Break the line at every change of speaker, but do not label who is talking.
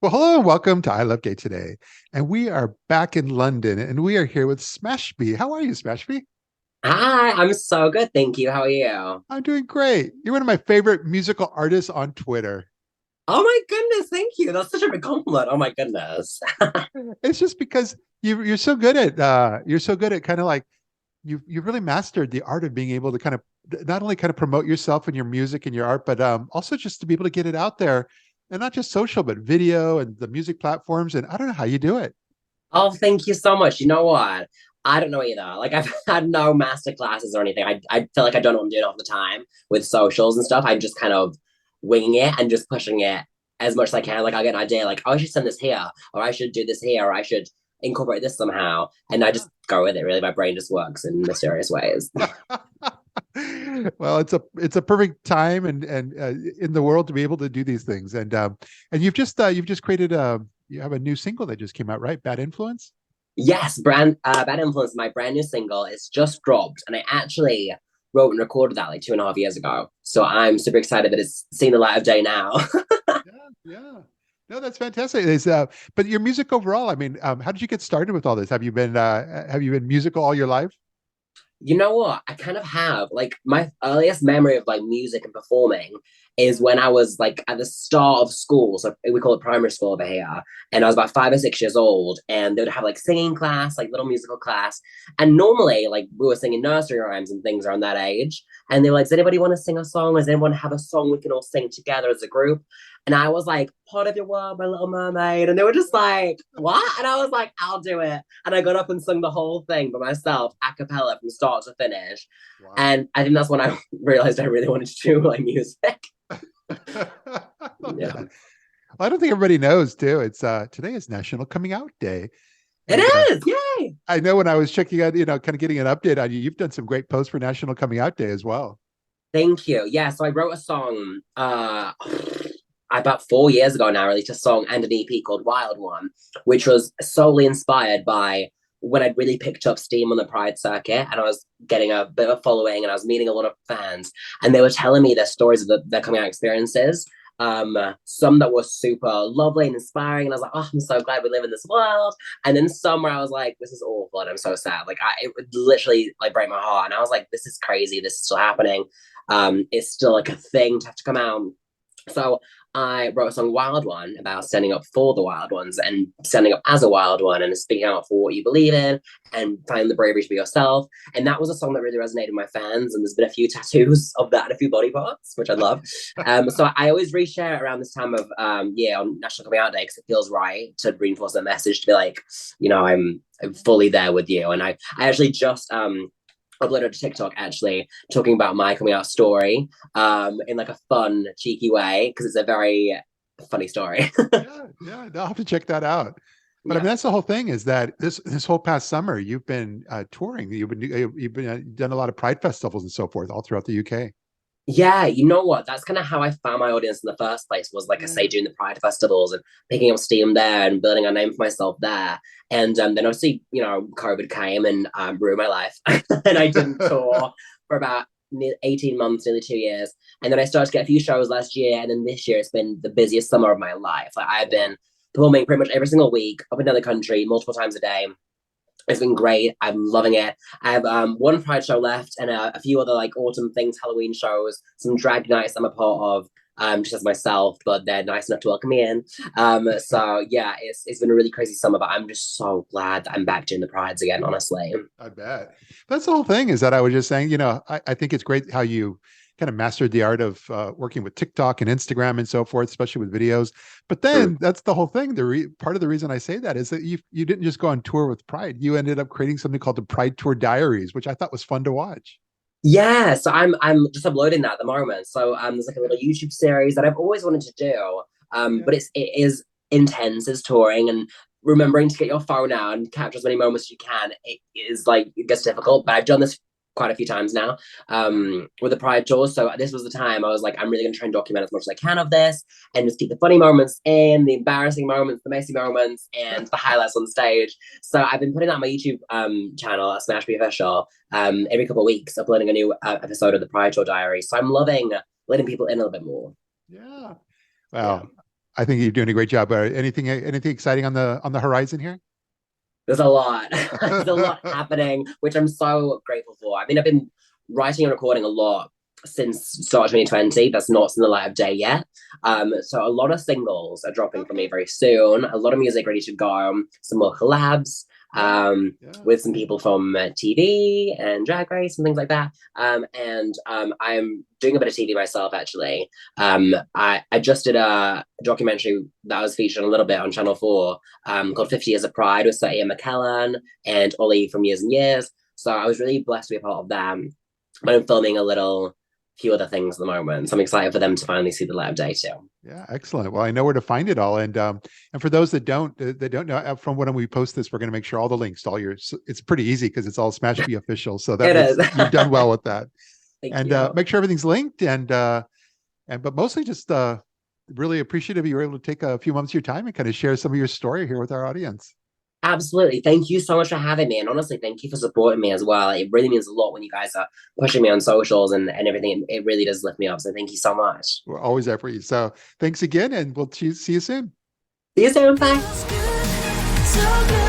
Well, hello and welcome to I Love Gay today. And we are back in London and we are here with Smashby. How are you, Smashby?
Hi, I'm so good, thank you. How are you?
I'm doing great. You're one of my favorite musical artists on Twitter.
Oh my goodness, thank you. That's such a big compliment. Oh my goodness.
It's just because you're so good at kind of like you've really mastered the art of being able to kind of not only kind of promote yourself and your music and your art, but also just to be able to get it out there and not just social, but video and the music platforms. And I don't know how you do it.
Oh, thank you so much. You know what? I don't know either. Like I've had no master classes or anything. I feel like I don't know what I'm doing all the time with socials and stuff. I'm just kind of winging it and just pushing it as much as I can. Like I'll get an idea, like, oh, I should send this here, or I should do this here, or I should incorporate this somehow. And I
Yeah.
just go with it, really. My brain just works in mysterious ways.
Well, it's a perfect time and in the world to be able to do these things. And you've just created a you have a new single that just came out, right? Bad Influence.
Yes, Bad Influence, my brand new single, is just dropped, and I actually wrote and recorded that like 2.5 years ago. So I'm super excited that it's seen the light of day now.
Yeah, yeah. No, that's fantastic. But your music overall, I mean, how did you get started with all this? Have you been musical all your life?
You know what? I kind of have like my earliest memory of like music and performing is when I was like at the start of school. So we call it primary school over here. And I was about 5 or 6 years old, and they would have like singing class, like little musical class. And normally, like we were singing nursery rhymes and things around that age. And they were like, does anybody want to sing a song? Does anyone have a song we can all sing together as a group? And I was like, part of your world, my little mermaid. And they were just like, what? And I was like, I'll do it. And I got up and sung the whole thing by myself, a cappella from start to finish.
Wow.
And I think that's when I realized I really wanted to do like music.
I love
Yeah.
that. Well, I don't think everybody knows too. It's today is National Coming Out Day.
It
And
is. Yay.
I know when I was checking out, kind of getting an update on you, you've done some great posts for National Coming Out Day as well.
Thank you. Yeah. So I wrote a song about 4 years ago now, released a song and an EP called Wild One, which was solely inspired by when I'd really picked up steam on the Pride circuit and I was getting a bit of a following and I was meeting a lot of fans and they were telling me their stories of their coming out experiences. Some that were super lovely and inspiring, and I was like, "Oh, I'm so glad we live in this world." And then some where I was like, "This is awful," and I'm so sad. Like, it would literally like break my heart. And I was like, "This is crazy. This is still happening. It's still like a thing to have to come out." So I wrote a song, Wild One, about standing up for the wild ones and standing up as a wild one and speaking out for what you believe in and finding the bravery to be yourself. And that was a song that really resonated with my fans. And there's been a few tattoos of that and a few body parts, which I love. So I always reshare it around this time of on National Coming Out Day because it feels right to reinforce that message to be like, I'm fully there with you. And I actually just uploaded to TikTok actually talking about my coming out story in like a fun, cheeky way because it's a very funny story.
Yeah, yeah, I'll have to check that out. But I mean,
Yeah.
that's the whole thing is that this whole past summer you've been touring. You've been done a lot of Pride festivals and so forth all throughout the UK.
Yeah, you know what? That's kind of how I found my audience in the first place was like I say,
Yeah.
doing the Pride festivals and picking up steam there and building a name for myself there. And then obviously, COVID came and ruined my life. And I didn't tour for about 18 months, nearly 2 years. And then I started to get a few shows last year. And then this year it's been the busiest summer of my life. Like I've
Wow.
been performing pretty much every single week up and down the country, multiple times a day. It's been great. I'm loving it. I have one Pride show left and a few other like autumn things, Halloween shows, some drag nights I'm a part of, just as myself, but they're nice enough to welcome me in. So yeah, it's been a really crazy summer, but I'm just so glad that I'm back doing the Prides again, honestly.
I bet. That's the whole thing is that I was just saying, I think it's great how you kind of mastered the art of working with TikTok and Instagram and so forth, especially with videos. But
Mm.
then that's the whole thing. Part of the reason I say that is that you didn't just go on tour with Pride. You ended up creating something called the Pride Tour Diaries, which I thought was fun to watch.
Yeah, so I'm just uploading that at the moment. So there's like a
Yeah,
little YouTube series that I've always wanted to do.
yeah.
But it is intense as touring and remembering to get your phone out and capture as many moments as you can. It is like it gets difficult, but I've done this quite a few times now with the Pride tour. So this was the time I was like, I'm really gonna try and document as much as I can of this and just keep the funny moments in, the embarrassing moments, the messy moments, and the highlights on stage. So I've been putting that on my YouTube channel at Smashby Official every couple of weeks, uploading a new episode of the Pride Tour Diary. So I'm loving letting people in a little bit more.
Yeah.
Yeah.
Well, I think you're doing a great job. Anything exciting on the horizon here?
There's a lot. There's a lot happening, which I'm so grateful for. I mean, I've been writing and recording a lot since start of 2020. That's not seen the light of day yet. So a lot of singles are dropping from me very soon. A lot of music ready to go. Some more collabs with some people from TV and Drag Race and things like that. I'm doing a bit of TV myself, actually. I just did a documentary that was featured a little bit on Channel 4 called 50 Years of Pride with Sir Ian McKellen and Ollie from Years and Years. So I was really blessed to be a part of that. But I'm filming few other things at the moment. So I'm excited for them to finally see the light of day too.
Yeah, excellent. Well, I know where to find it all, and for those that don't know, from when we post this, we're going to make sure all the links to all your. It's pretty easy because it's all Smashby official, so
it is.
You've done well with that.
Thank you.
Make sure everything's linked, but mostly just really appreciative you were able to take a few moments of your time and kind of share some of your story here with our audience.
Absolutely. Thank you so much for having me. And honestly, thank you for supporting me as well. It really means a lot when you guys are pushing me on socials and everything. It really does lift me up. So thank you so much.
We're always there for you. So thanks again, and we'll see you soon.
See you soon. Bye.
So